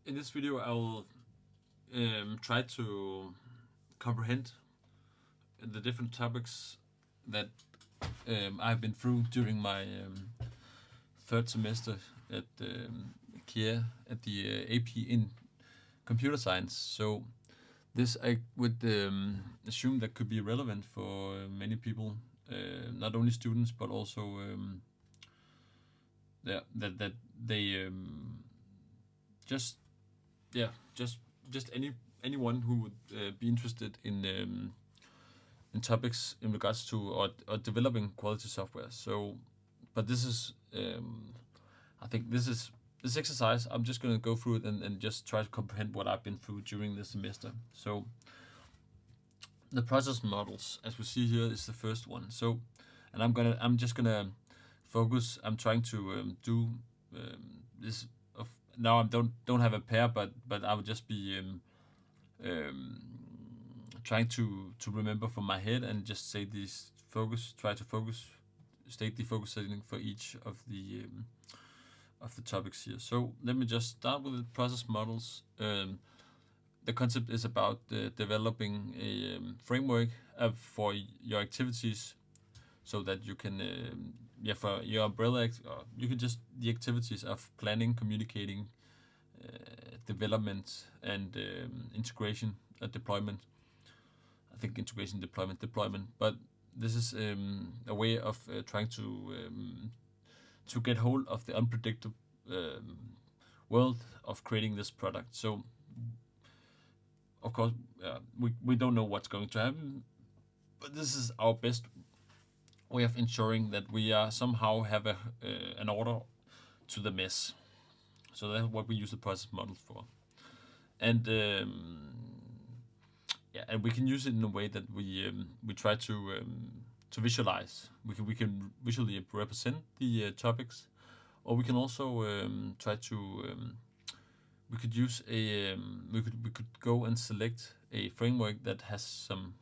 In this video, I will try to comprehend the different topics that I've been through during my third semester at KIA at the AP in computer science. So this I would assume that could be relevant for many people, not only students but also that they just anyone who would be interested in topics in regards to or developing quality software. So, but this is I think this exercise. I'm just going to go through it and just try to comprehend what I've been through during the semester. So, the process models, as we see here, is the first one. So, and I'm just gonna focus. I'm trying to do this. Now I don't have a pair, but I would just be trying to remember from my head and just say these try to state the focus setting for each of the topics here. So let me just start with the process models. The concept is about developing a framework for your activities, so that you can for your umbrella you can just the activities of planning, communicating, development, and integration, deployment. I think integration, deployment. But this is a way of trying to get hold of the unpredictable world of creating this product. So, of course, we don't know what's going to happen, but this is our best way of ensuring that we somehow have an order to the mess. So that's what we use the process models for. And and we can use it in a way that we try to visualize. We can visually represent the topics, or we can also try to we could use a we could go and select a framework that has some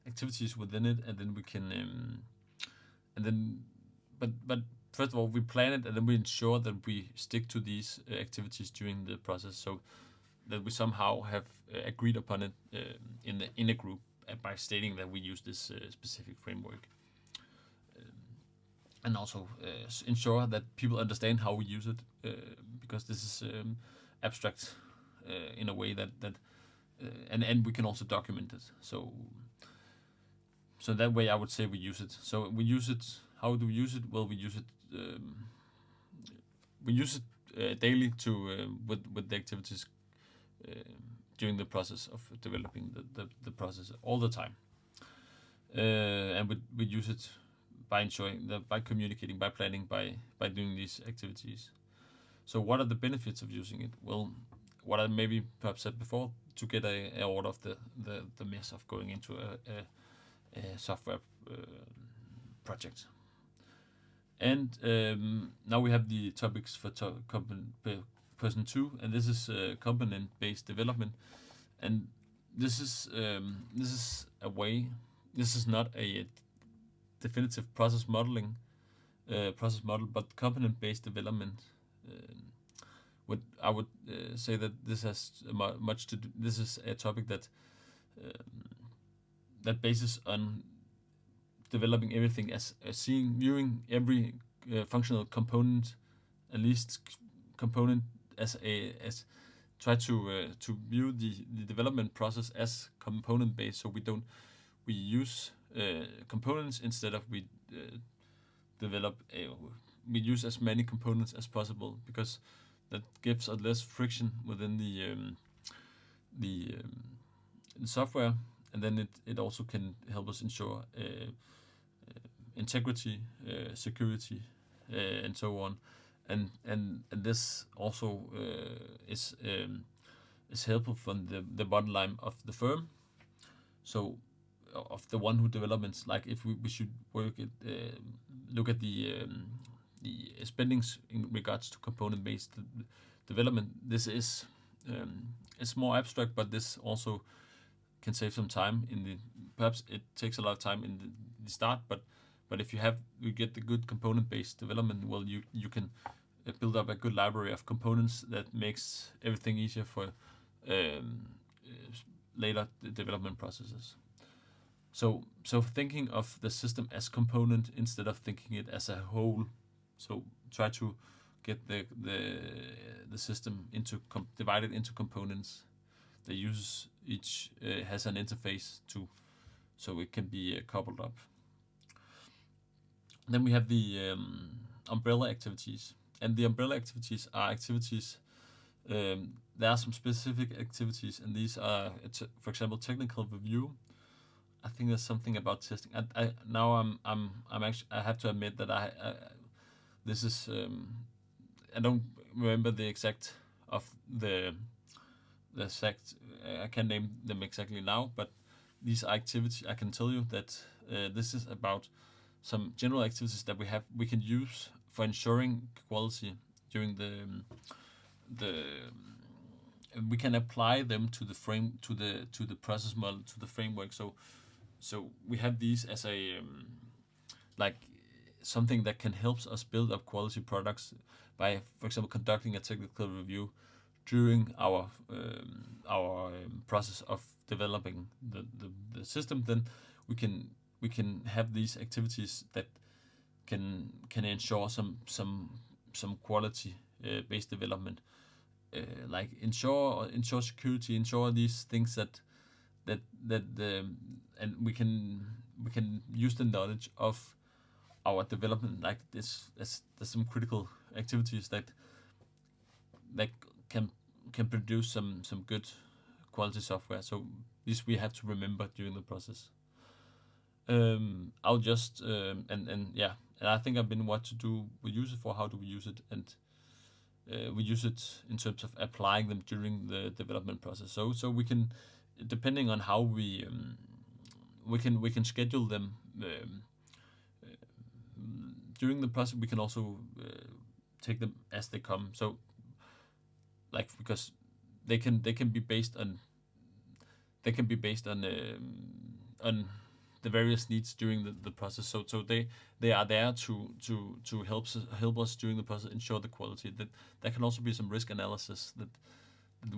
activities within it, and then we can and then but first of all we plan it, and then we ensure that we stick to these activities during the process, so that we somehow have agreed upon it in a group by stating that we use this specific framework, and also ensure that people understand how we use it, because this is abstract in a way that and we can also document it. So that way I would say we use it. So we use it. How do we use it? Well, we use it. Daily to with the activities during the process of developing the process all the time, and we use it by ensuring that, by communicating, by planning, by doing these activities. So what are the benefits of using it? Well, what I maybe perhaps said before, to get a order of the mess of going into a software project. And now we have the topics for person 2, and this is component-based development. And this is a way. This is not a definitive process model, but component-based development. I would say that this has much to do. This is a topic that bases on developing everything as viewing every functional component, at least component, as try to view the development process as component based. So we use components instead of we use as many components as possible, because that gives us less friction within the software, and then it also can help us ensure integrity, security, and so on. And this also is helpful from the bottom line of the firm. So of the one who develops, like if we should look at the spendings in regards to component-based development. This is it's more abstract, but this also can save some time perhaps it takes a lot of time in the start, but if you get the good component-based development, well, you can build up a good library of components that makes everything easier for later development processes. So thinking of the system as component instead of thinking it as a whole. So try to get the system divided into components that each has an interface to, so it can be coupled up. Then we have the umbrella activities, and the umbrella activities are activities. There are some specific activities, and these are, for example, technical review. I think there's something about testing. I'm actually, I have to admit that this is I don't remember the exact of the exact. I can't name them exactly now, but these are activities. I can tell you that this is about some general activities that we can use for ensuring quality during we can apply them to the process model, to the framework. So we have these as a like something that can help us build up quality products by, for example, conducting a technical review during our process of developing the system. Then we can have these activities that can ensure some quality based development, like ensure security, ensure these things that and we can use the knowledge of our development like this. There's some critical activities that can produce some good quality software. So this we have to remember during the process. I'll just and I think I've been what to do. We use it for, how do we use it, and we use it in terms of applying them during the development process. So we can, depending on how we can schedule them during the process. We can also take them as they come. So like, because they can be based on on the various needs during the process. So they are there to help us during the process, ensure the quality. That there can also be some risk analysis that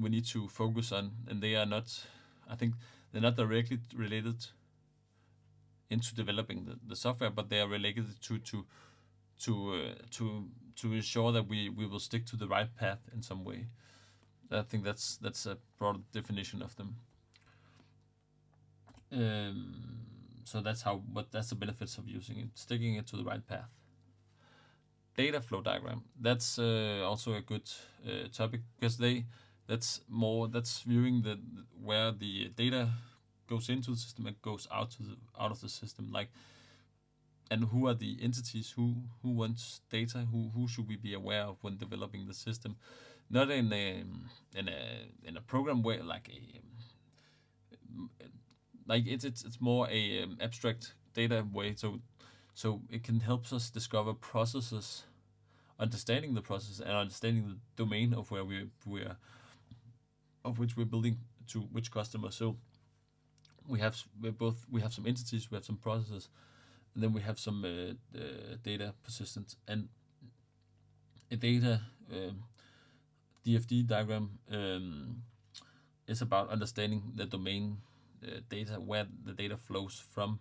we need to focus on, and they are not, I think they're not directly related into developing the software, but they are related to ensure that we will stick to the right path in some way. I think that's a broad definition of them. So that's the benefits of using it, sticking it to the right path. Data flow diagram. That's also a good topic, because that's viewing where the data goes into the system and goes out of the system, like, and who are the entities who wants data, who should we be aware of when developing the system, not in a program way, like it's more a abstract data way. So it can help us discover processes, understanding the process and understanding the domain of where of which we're building to which customer. So we have some entities, we have some processes, and then we have some data persistence. And a data DFD diagram is about understanding the domain data, where the data flows from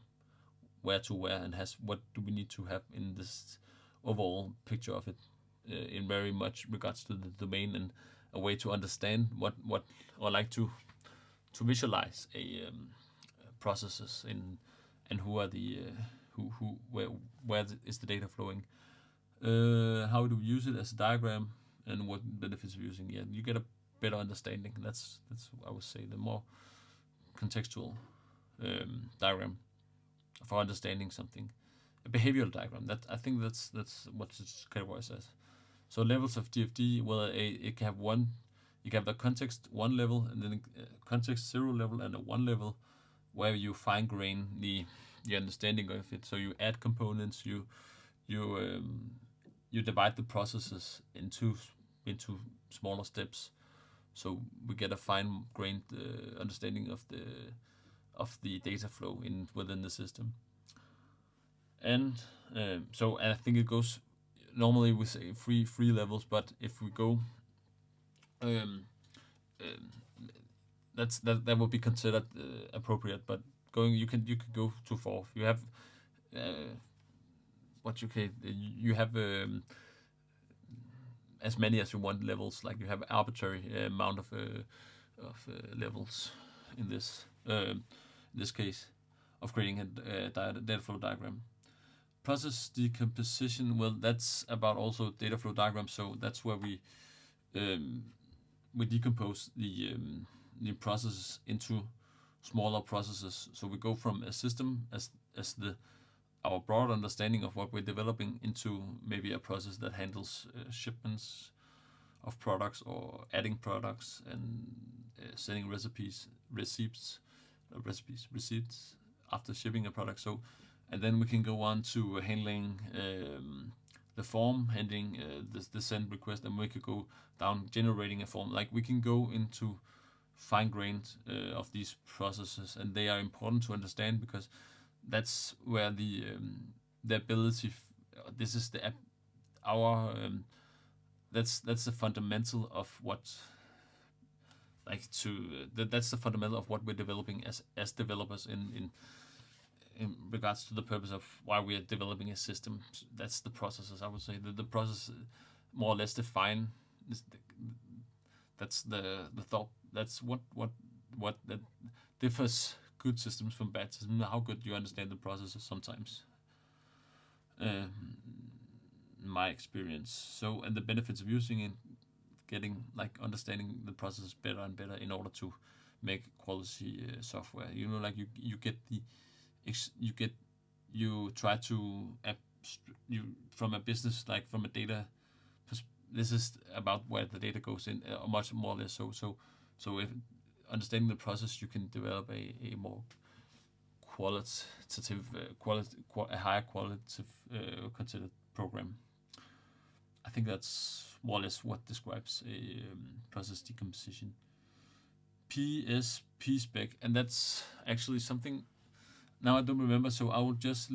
where to where, and what do we need to have in this overall picture of it, in very much regards to the domain, and a way to understand what or like to visualize a processes and who are the where is the data flowing. How do we use it as a diagram, and what benefits of using it? You get a better understanding. That's I would say the more contextual diagram for understanding something. A behavioral diagram. That I think that's what it's categorized as. So levels of DFD. Well, it can have one. You can have the context 1 level, and then context 0 level, and a 1 level, where you fine grain the understanding of it. So you add components. You divide the processes into smaller steps. So we get a fine grained understanding of the data flow within the system. And so I think it goes normally we say three levels, but if we go, um, um, that would be considered appropriate. But going, you can go to 4. You have you have as many as you want levels. Like you have arbitrary amount of levels in this case of creating a data flow diagram. Process decomposition, well, that's about also data flow diagrams. So that's where we decompose the processes into smaller processes. So we go from a system as our broad understanding of what we're developing into maybe a process that handles shipments of products or adding products and sending receipts after shipping a product. So, and then we can go on to handling the form, handling the send request, and we could go down generating a form. Like we can go into fine-grained of these processes, and they are important to understand because that's where the ability. This is that's the fundamental of what that's the fundamental of what we're developing as developers in regards to the purpose of why we are developing a system. That's the processes. I would say the process more or less define. That's the thought. That's what that differs good systems from bad systems. How good you understand the processes sometimes. My experience. So, and the benefits of using it, getting understanding the process better and better in order to make quality software. Like you get you try to you from a business, like from a data. This is about where the data goes in, much more or less. So if understanding the process, you can develop a more qualitative, a higher qualitative considered program. I think that's more or less what describes a process decomposition. PSPEC, and that's actually something. Now I don't remember, so I will just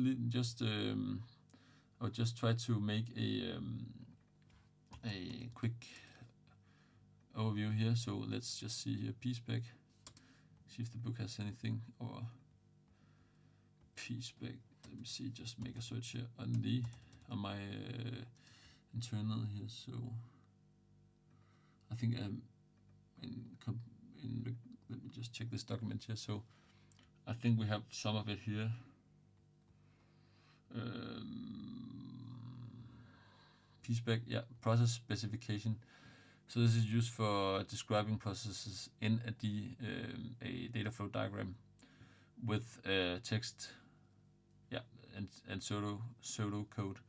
try to make a quick overview here. So let's just see here PSPEC. See if the book has anything or PSPEC. Let me see. Just make a search here on my internal here. So I think let me just check this document here. So I think we have some of it here. PSPEC, yeah, process specification. So this is used for describing processes in a data flow diagram with text, yeah, and pseudo code.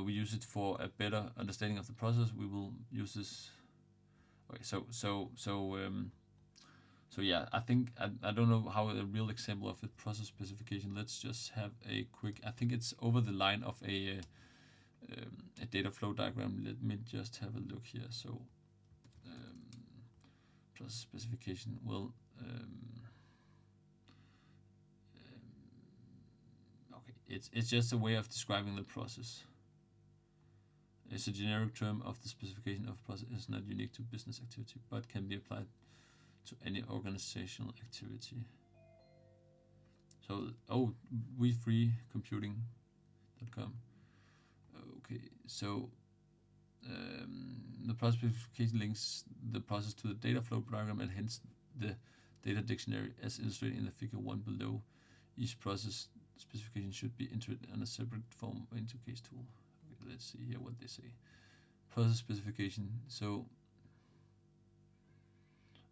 We use it for a better understanding of the process. We will use this. Okay, so yeah, I think I don't know how a real example of a process specification. Let's just have a quick. I think it's over the line of a data flow diagram. Let me just have a look here. So process specification will. Okay, it's just a way of describing the process. It's a generic term of the specification of process. Is not unique to business activity, but can be applied to any organizational activity. So, we3computing.com. Okay, so the process specification links the process to the data flow diagram and hence the data dictionary as illustrated in the figure 1 below. Each process specification should be entered on a separate form into case tool. Okay, let's see here what they say. Process specification. So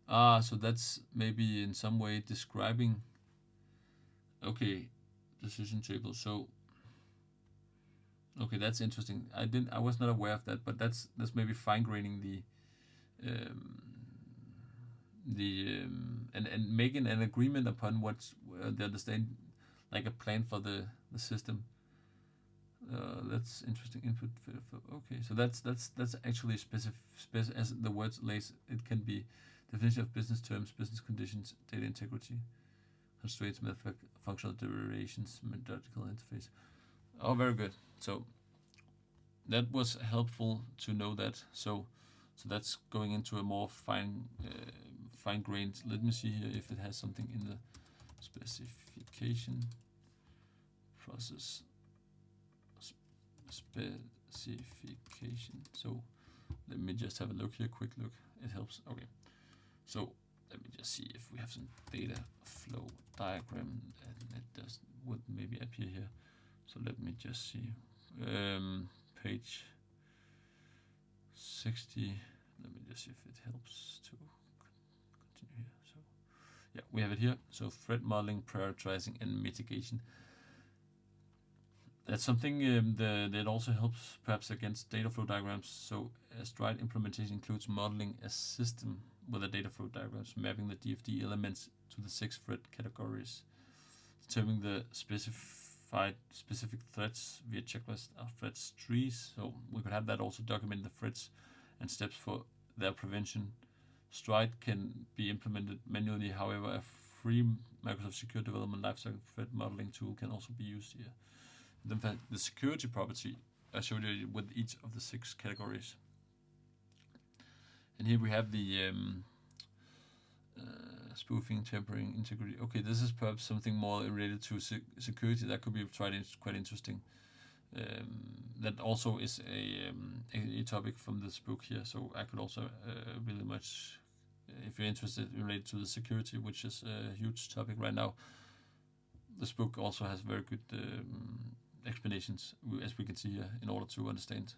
so that's maybe in some way describing. Okay, decision table. So okay, that's interesting. I was not aware of that, but that's maybe fine graining and making an agreement upon what's the understand, like a plan for the system. That's interesting input. Okay, so that's actually as the words lays. It can be definition of business terms, business conditions, data integrity, constraints, functional derivations, methodological interface. Oh, very good. So that was helpful to know that. So that's going into a more fine-grained. Let me see here if it has something in the specification process specification. So let me just have a look here, quick look. It helps. Okay. So let me just see if we have some data flow diagram, and it would maybe appear here. So let me just see. Page 60. Let me just see if it helps to continue here. So yeah, we have it here. So threat modeling, prioritizing, and mitigation. That's something that also helps perhaps against data flow diagrams. So a Stride implementation includes modeling a system with a data flow diagrams, mapping the DFD elements to the 6 threat categories, determining the specific threats via checklist of threats trees. So we could have that also document the threats and steps for their prevention. Stride can be implemented manually. However, a free Microsoft Secure Development Lifecycle Threat Modeling tool can also be used here. In fact, the security property I showed you with each of the 6 categories. And here we have the spoofing, tampering, integrity. Okay, this is perhaps something more related to security. That could be quite interesting. That also is a topic from this book here. So I could also really much, if you're interested, related to the security, which is a huge topic right now. This book also has very good explanations, as we can see here, in order to understand.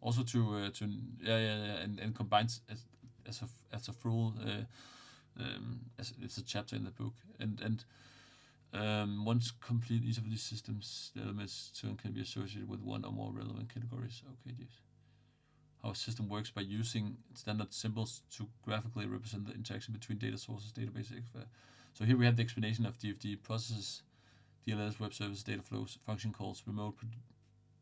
Also and combines as a full as it's a chapter in the book, and once complete each of these systems, the elements can be associated with one or more relevant categories. Okay, yes. How a system works by using standard symbols to graphically represent the interaction between data sources, databases. So here we have the explanation of DFD processes, DLLs, web services, data flows, function calls, remote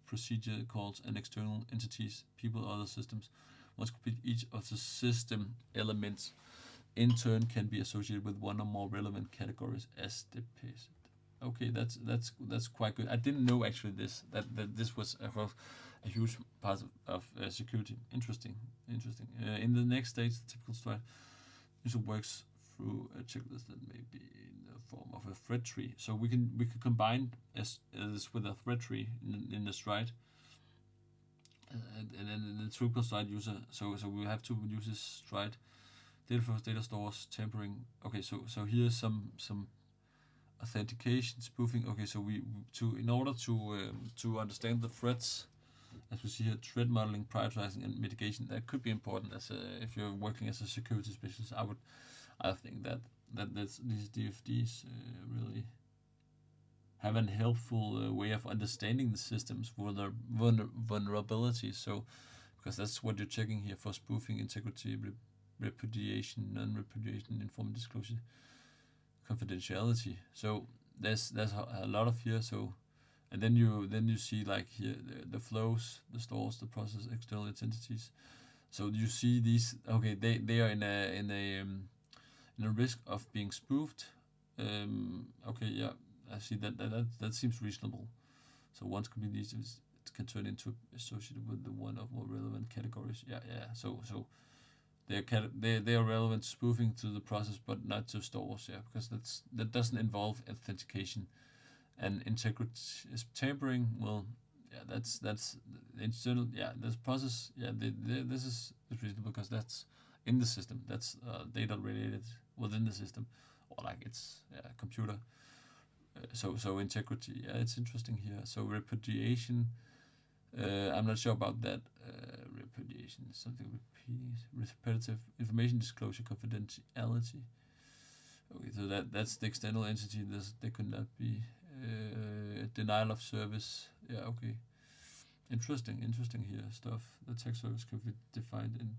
procedure calls, and external entities, people, other systems. Once complete, each of the system elements in turn can be associated with one or more relevant categories as depicted. Okay, that's quite good. I didn't know actually that this was a huge part of security. Interesting. In the next stage, the typical Stride user works through a checklist that may be in the form of a threat tree. So we could combine this with a threat tree in the Stride, and then the typical Stride user. So we have to use this Stride data flows, data stores, tampering. Okay, so here's some authentication, spoofing. Okay, so in order to understand the threats, as we see here, threat modeling, prioritizing, and mitigation, that could be important if you're working as a security specialist. I think that these DFDs really have a helpful way of understanding the system's vulnerabilities. So, because that's what you're checking here for spoofing, integrity, repudiation, non-repudiation, informed disclosure, confidentiality. So there's a lot of here. So, and then you see like here the flows, the stores, the process, external entities. So you see these. Okay, they are in a risk of being spoofed. Okay, yeah, I see that seems reasonable. So once complete these, it can turn into associated with the one of more relevant categories. Yeah. So they are relevant to spoofing to the process, but not to stores. Yeah, because that doesn't involve authentication, and integrity is tampering. Well, yeah, that's internal. Yeah, this process. Yeah, this is reasonable because that's in the system. That's data related within the system, or like it's computer. So integrity. Yeah, it's interesting here. So repudiation. I'm not sure about that. Repudiation is something repetitive information disclosure, confidentiality. Okay, so that's the external entity. There could not be denial of service. Yeah, okay. Interesting here stuff. The text service could be defined in.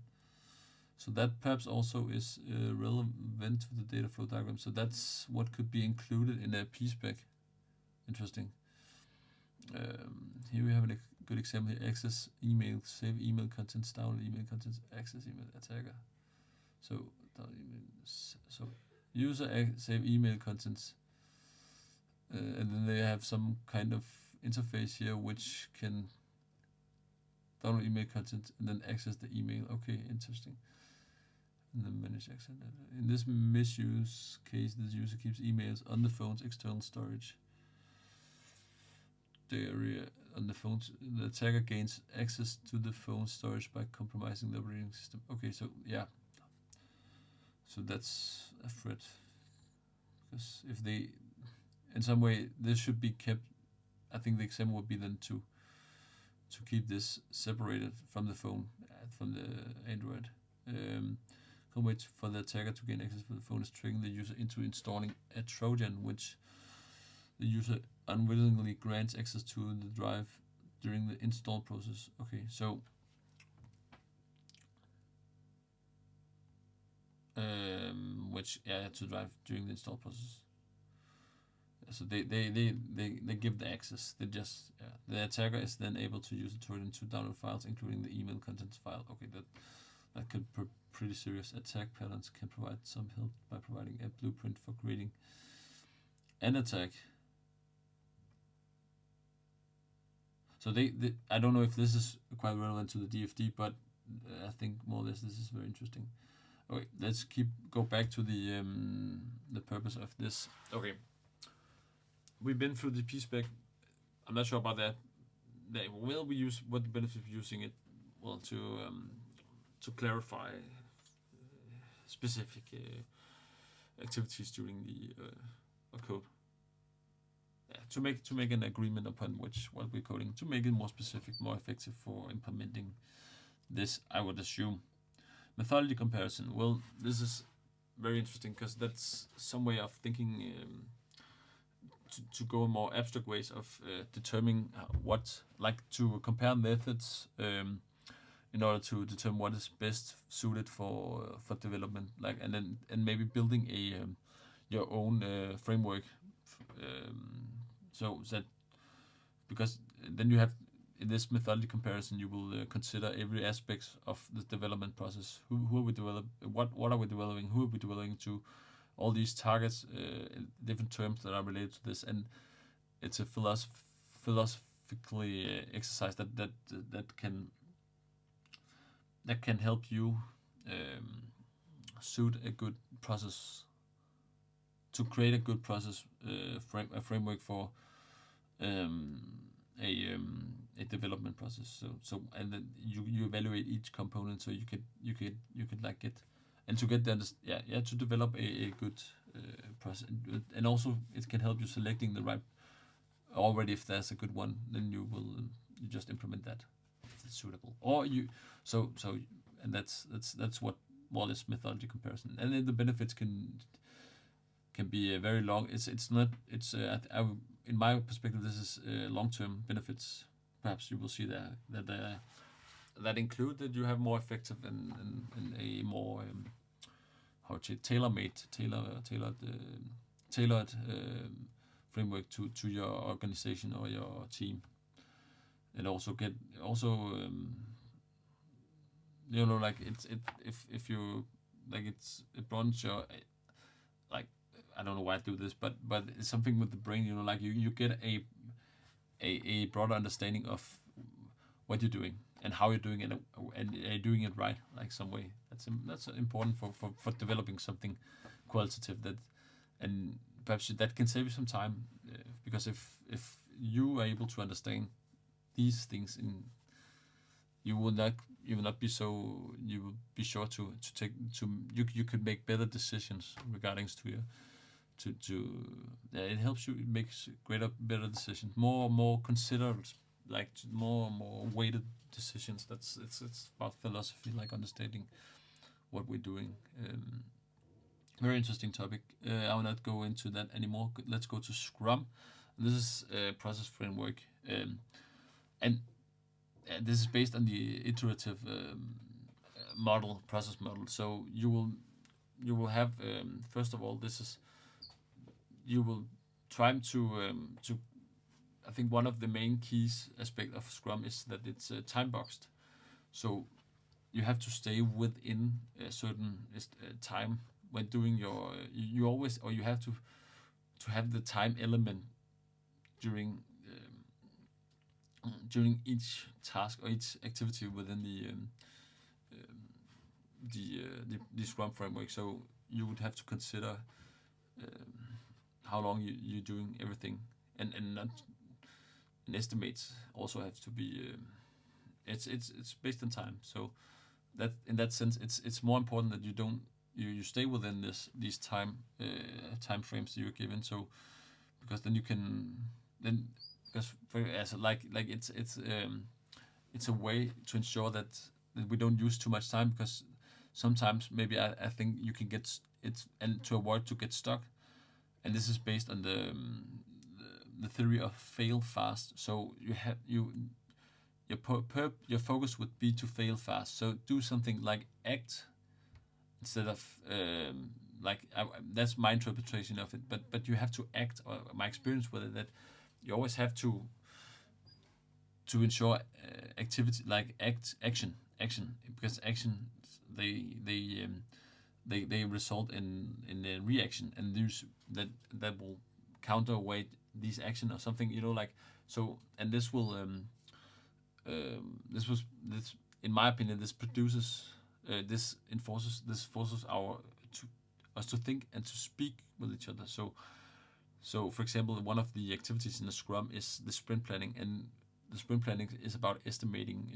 So that perhaps also is relevant to the data flow diagram. So that's what could be included in a PSPEC. Interesting. Here we have a good example here. Access email, save email contents, download email contents, access email attacker. So user save email contents, and then they have some kind of interface here which can download email content and then access the email. Okay, interesting. And then manage access. In this misuse case, this user keeps emails on the phone's external storage. The area on the phone, the attacker gains access to the phone storage by compromising the operating system. Okay, so yeah, so that's a threat, because if they, in some way, this should be kept. I think the example would be then to keep this separated from the phone, from the Android. Can't wait for the attacker to gain access to the phone is triggering the user into installing a Trojan, which the user unwillingly grants access to the drive during the install process. Okay, so which to drive during the install process. So they give the access. They just the attacker is then able to use the Trojan to download files, including the email contents file. Okay, that could be pretty serious. Attack patterns can provide some help by providing a blueprint for creating an attack. So I don't know if this is quite relevant to the DFD, but I think more or less this is very interesting. Okay, let's go back to the purpose of this. Okay, we've been through the PSPEC. I'm not sure about that. Will we use what the benefit of using it? Well, to clarify specific activities during the code. To make an agreement upon what we're coding, to make it more specific, more effective for implementing this, I would assume. Mythology comparison. Well, this is very interesting because that's some way of thinking to go in more abstract ways of determining to compare methods in order to determine what is best suited for development, and maybe building your own framework. So that, because then you have, in this methodology comparison, you will consider every aspect of the development process. Who are we developing? What are we developing? Who are we developing to? All these targets, different terms that are related to this, and it's a philosophically exercise that can help you suit a good process, to create a good process, a framework for a development process. So and then you evaluate each component, so you could like get, and to get that to develop a good process, and also it can help you selecting the right. Already, if there's a good one, then you just implement that if it's suitable, or and that's what more or less methodology comparison, and then the benefits can be very long. It's not. In my perspective, this is long-term benefits. Perhaps you will see that include that you have more effective and a more tailored framework to your organization or your team, and also if you it broadens your, I don't know why I do this, but it's something with the brain. You get a broader understanding of what you're doing and how you're doing it, and doing it right, some way. That's important for developing something qualitative, and perhaps that can save you some time, because if you are able to understand these things, you will be sure to take you could make better decisions regarding to your it helps you make better decisions, more considered, more weighted decisions. It's about philosophy, understanding what we're doing. Very interesting topic. I will not go into that anymore. Let's go to Scrum. This is a process framework, and this is based on the iterative process model. So you will have, first of all, you will try to I think one of the main keys aspect of Scrum is that it's time boxed. So you have to stay within a certain time when doing you have to have the time element during during each task or each activity within the Scrum framework. So you would have to consider how long you're doing everything, and not and estimates also have to be. It's based on time. So that in that sense, it's more important that you stay within these time frames that you're given. So because then you can then because as it's a way to ensure that we don't use too much time, because sometimes maybe I think you can get it, and to avoid to get stuck, and this is based on the theory of fail fast. So your focus would be to fail fast. So do something like act instead of that's my interpretation of it. But you have to act, or my experience with it, that you always have to ensure activity like action, because action they result in a reaction, and that will counterweight these action or something, like. So, and this will this in my opinion, this produces this forces us to think and to speak with each other. So for example, one of the activities in the Scrum is the sprint planning, and the sprint planning is about estimating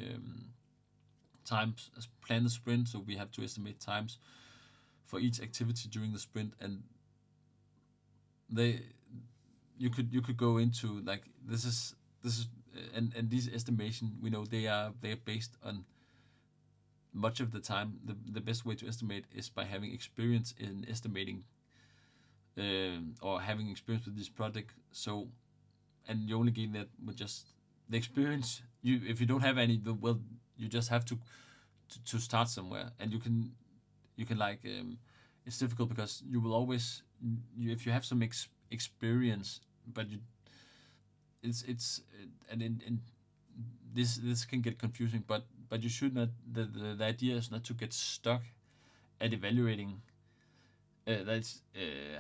times. Plan the sprint, so we have to estimate times for each activity during the sprint, and you could go into like this is and these estimation, we know they are based on much of the time. The best way to estimate is by having experience in estimating, or having experience with this project. So, and you only gain that with just the experience. If you don't have any, well, you just have to start somewhere, and you can like it's difficult because you will always if you have some experience, but it's and in this can get confusing, but you should not. The idea is not to get stuck at evaluating that's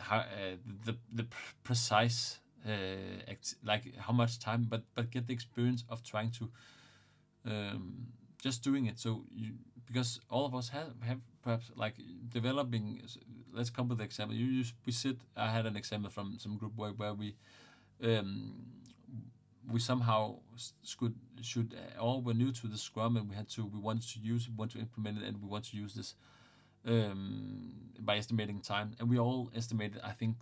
how the precise like how much time, but get the experience of trying to just doing it. So because all of us have perhaps like developing. Let's come with an example. I had an example from some group work where we somehow should all were new to the Scrum, and we want to implement it, and we want to use this by estimating time, and we all estimated, I think,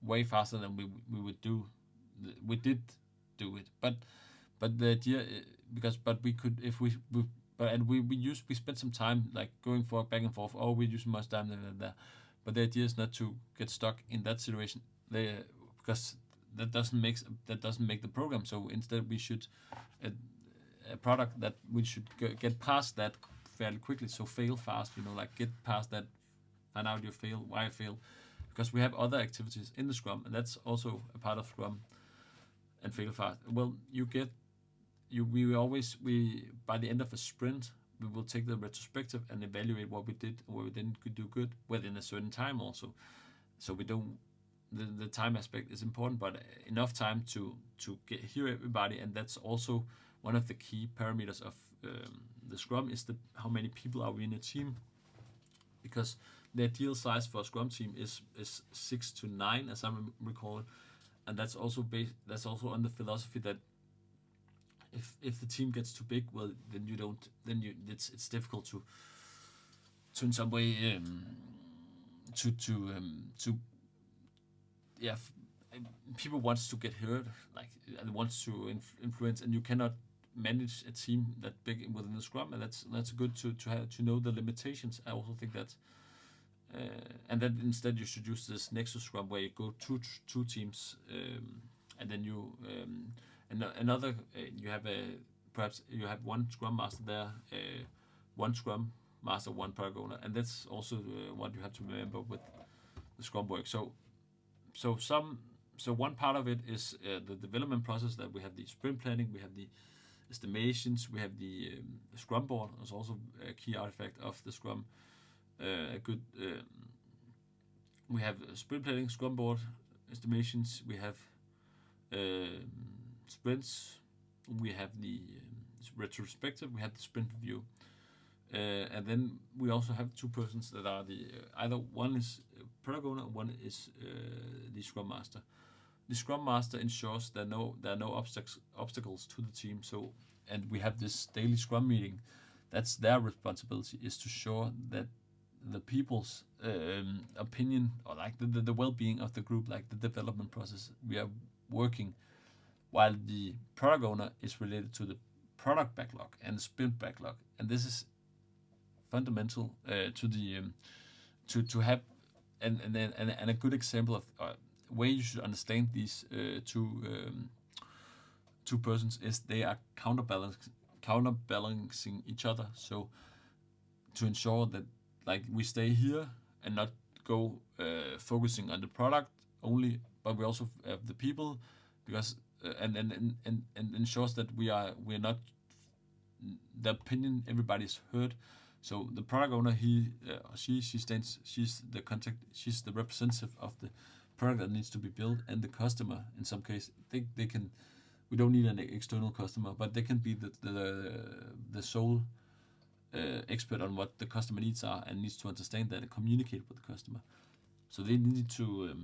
way faster than we would do. We did do it, but the idea, we could if we and we spent some time like going back and forth. Oh, we use much time there. But the idea is not to get stuck in that situation, because that doesn't make the program. So instead, we should a product that we should get past that fairly quickly. So fail fast, like get past that, find out you fail, why I fail, because we have other activities in the Scrum, and that's also a part of Scrum. And fail fast. Well, we by the end of a sprint, we will take the retrospective and evaluate what we did and what we didn't do good within a certain time also. So we don't. The time aspect is important, but enough time to hear everybody, and that's also one of the key parameters of the Scrum is how many people are we in a team, because the ideal size for a Scrum team is 6 to 9, as I recall, and that's also on the philosophy that if the team gets too big, well, then it's difficult to in some way people wants to get heard, like, and wants to influence, and you cannot manage a team that big within the Scrum, and that's good to know the limitations. I also think that, and then instead you should use this Nexus Scrum where you go two teams, and then you another you have perhaps you have one Scrum Master there, one Scrum Master, one Product Owner, and that's also what you have to remember with the Scrum work. So one part of it is the development process, that we have the sprint planning, we have the estimations, we have the Scrum board. It's also a key artifact of the Scrum. We have sprint planning, Scrum board, estimations. We have sprints, we have the retrospective, we have the sprint review, and then we also have two persons that are the either one is product owner, one is the Scrum Master. The Scrum Master ensures there are no obstacles to the team. So, and we have this daily Scrum meeting. That's their responsibility, is to show that the people's opinion, or like the well-being of the group, like the development process, we are working, while the product owner is related to the product backlog and the sprint backlog. And this is fundamental to the to have and a good example of way you should understand these two persons is they are counterbalancing each other. So to ensure that like we stay here and not go focusing on the product only, but we also have the people, because and ensures that we're not the opinion everybody's heard. So the product owner, she's the contact, she's the representative of the product that needs to be built, and the customer in some case they can, we don't need an external customer, but they can be the sole expert on what the customer needs are, and needs to understand that and communicate with the customer. So they need to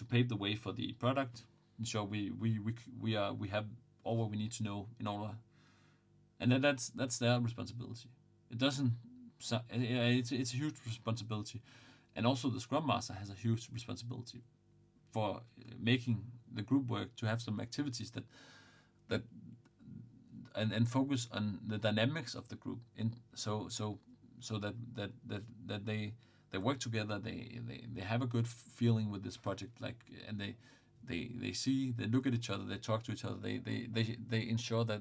pave the way for the product, ensure we have all what we need to know in order, and then that's their responsibility. It doesn't. It's a huge responsibility, and also the Scrum Master has a huge responsibility for making the group work, to have some activities that and focus on the dynamics of the group, in so that they work together, they have a good feeling with this project, like, and they see, they look at each other, they talk to each other, they ensure that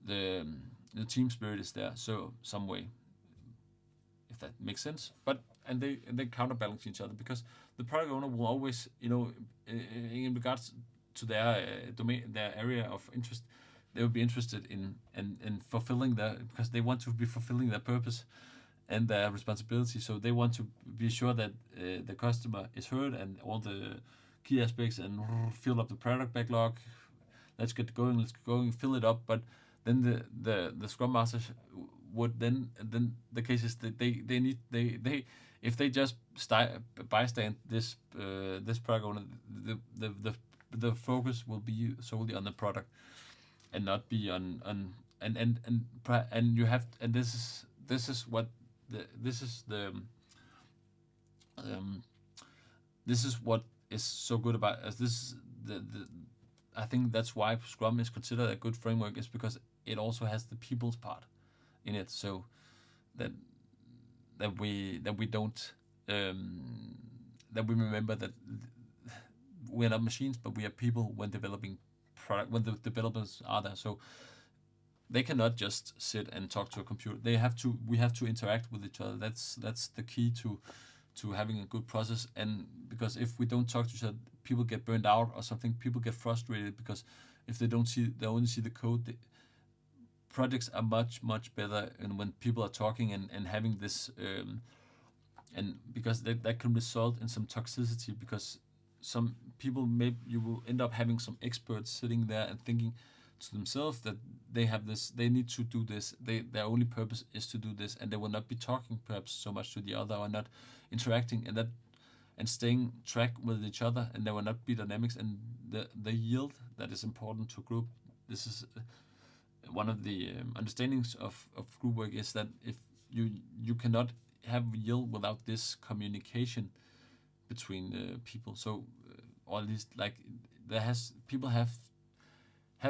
the team spirit is there, so some way, if that makes sense. But and they counterbalance each other, because the product owner will always, in regards to their domain, their area of interest, they will be interested in fulfilling because they want to be fulfilling their purpose and their responsibility. So they want to be sure that the customer is heard, and all the key aspects, and fill up the product backlog. Let's get going. Let's go and fill it up. But then the Scrum Masters would then the case is that they if they just bystand this product owner, the focus will be solely on the product, and not be on and you have, and this is what this is what is so good about, as this the I think that's why Scrum is considered a good framework, is because it also has the people's part in it, so that we don't that we remember that we're not machines, but we are people when developing product, when the developers are there. So they cannot just sit and talk to a computer. We have to interact with each other. That's the key to having a good process. And because if we don't talk to each other, people get burned out or something. People get frustrated because if they only see the code. Projects are much better, and when people are talking and having this and because that can result in some toxicity, because some people, maybe you will end up having some experts sitting there and thinking to themselves that they have this, they need to do this, their only purpose is to do this, and they will not be talking perhaps so much to the other, or not interacting and staying track with each other, and there will not be dynamics and the yield that is important to group. This is one of the understandings of group work, is that if you cannot have yield without this communication between people. So or at least like people have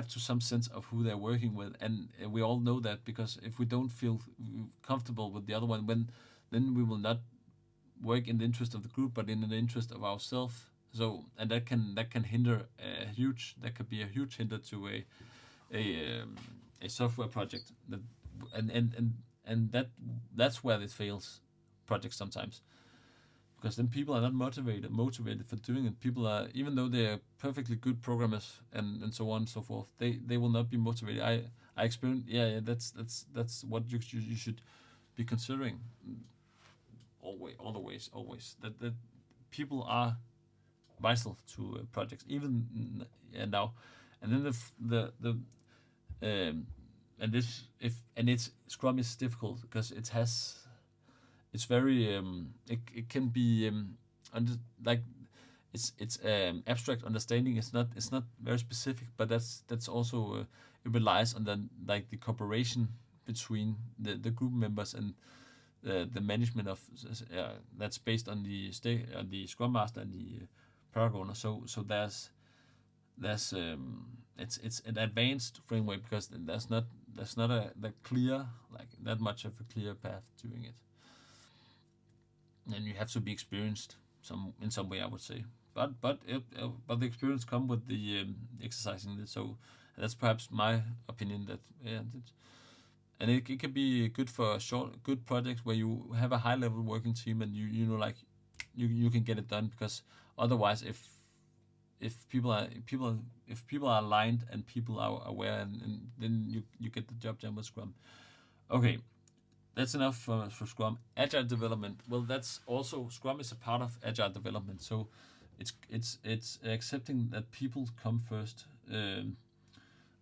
to some sense of who they're working with, and we all know that, because if we don't feel comfortable with the other one, then we will not work in the interest of the group, but in the interest of ourselves. So, and that can hinder that could be a huge hinder to a software project. That's where it fails projects sometimes, because then people are not motivated for doing it. People are, even though they are perfectly good programmers and so on and so forth, they will not be motivated. I experienced, that's what you should be considering always that people are vital to projects, even now. And then and this and it's Scrum is difficult because it's very it can be under like it's abstract understanding. It's not very specific, but that's also it relies on the cooperation between the group members and the management of that's based on the Scrum Master and the product owner. So there's it's an advanced framework because there's not that clear, like that much of a clear path doing it, and you have to be experienced in some way, I would say. But the experience come with the exercising it. So that's perhaps my opinion that and it can be good for good projects where you have a high level working team and you know like you can get it done, because otherwise if people are aligned and people are aware, and then you get the job done with Scrum. Okay, that's enough for Scrum. Agile development. Well, that's also Scrum is a part of Agile development. So it's accepting that people come first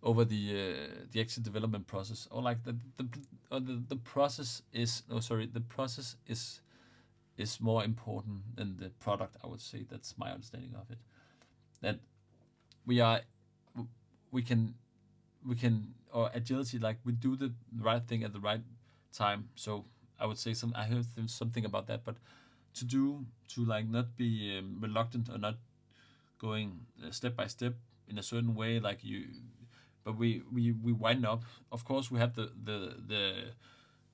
over the actual development process, or like the process is the process is more important than the product. I would say that's my understanding of it. That we can or agility, like we do the right thing at the right time. So I would say I heard something about that, but to like not be reluctant or not going step by step in a certain way, like but we wind up. Of course, we have the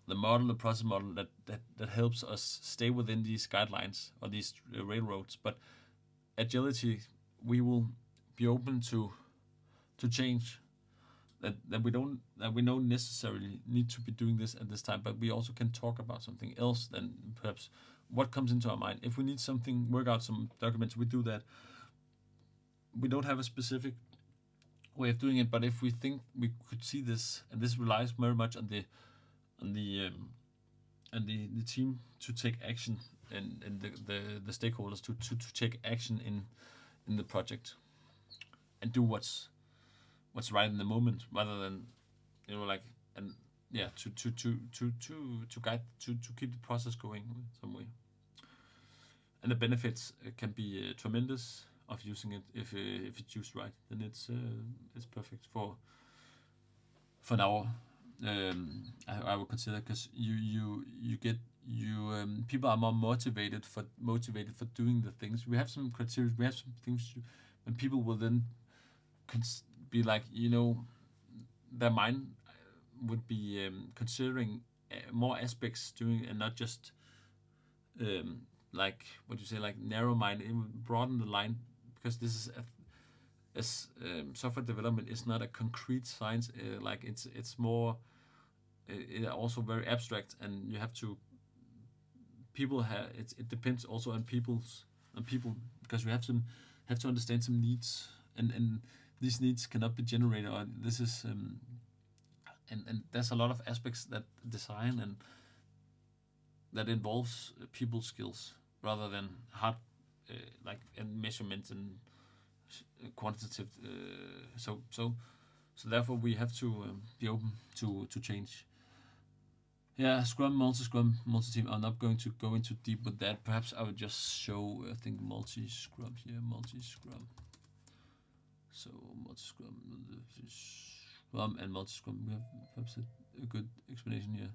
model, the process model that helps us stay within these guidelines or these railroads. But agility, we will be open to change. That we don't necessarily need to be doing this at this time, but we also can talk about something else than perhaps what comes into our mind. If we need something, work out some documents, we do that. We don't have a specific way of doing it, but if we think we could see this, and this relies very much on the team to take action, and the stakeholders to take action in the project and do what's right in the moment, rather than like, and yeah, to guide to keep the process going in some way. And the benefits can be tremendous of using it if it's used right. Then it's perfect for now. I would consider, because you get people are more motivated for doing the things. We have some criteria. We have some things, and people will then be like, their mind would be considering more aspects doing, and not just like what you say, like narrow mind. It would broaden the line, because this is software development is not a concrete science. Like it's more it also very abstract, and you have to it depends also on people, because we have to understand some needs, and these needs cannot be generated, or this is and there's a lot of aspects that design and that involves people skills rather than hard and measurements and quantitative. So therefore we have to be open to change. Yeah, Scrum, multi-Scrum, multi-team. I'm not going to go into deep with that. Perhaps I would just show, I think, multi-Scrum here, multi-Scrum. So multi-Scrum, Scrum and multi-Scrum. We have perhaps a good explanation here.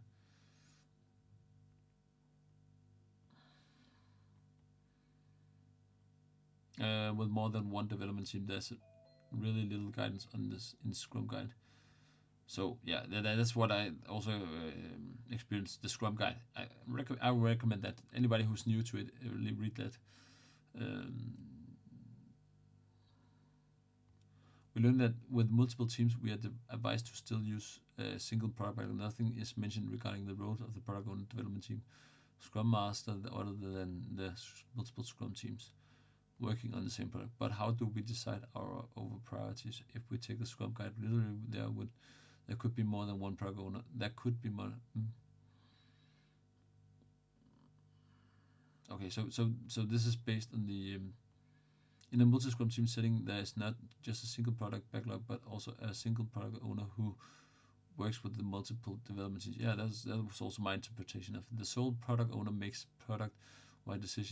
With more than one development team, there's really little guidance on this in Scrum Guide. So yeah, that's what I also experienced. The Scrum Guide. I would recommend that anybody who's new to it really read that. We learned that with multiple teams, we are advised to still use a single product backlog. Nothing is mentioned regarding the role of the product owner development team, Scrum Master, other than the multiple Scrum teams working on the same product. But how do we decide our over priorities? If we take the Scrum Guide literally, there could be more than one product owner. There could be more. Okay, so this is based on the In a multi-Scrum team setting, there is not just a single product backlog, but also a single product owner who works with the multiple development teams. Yeah, that was also my interpretation of it. The sole product owner makes product-wide decisions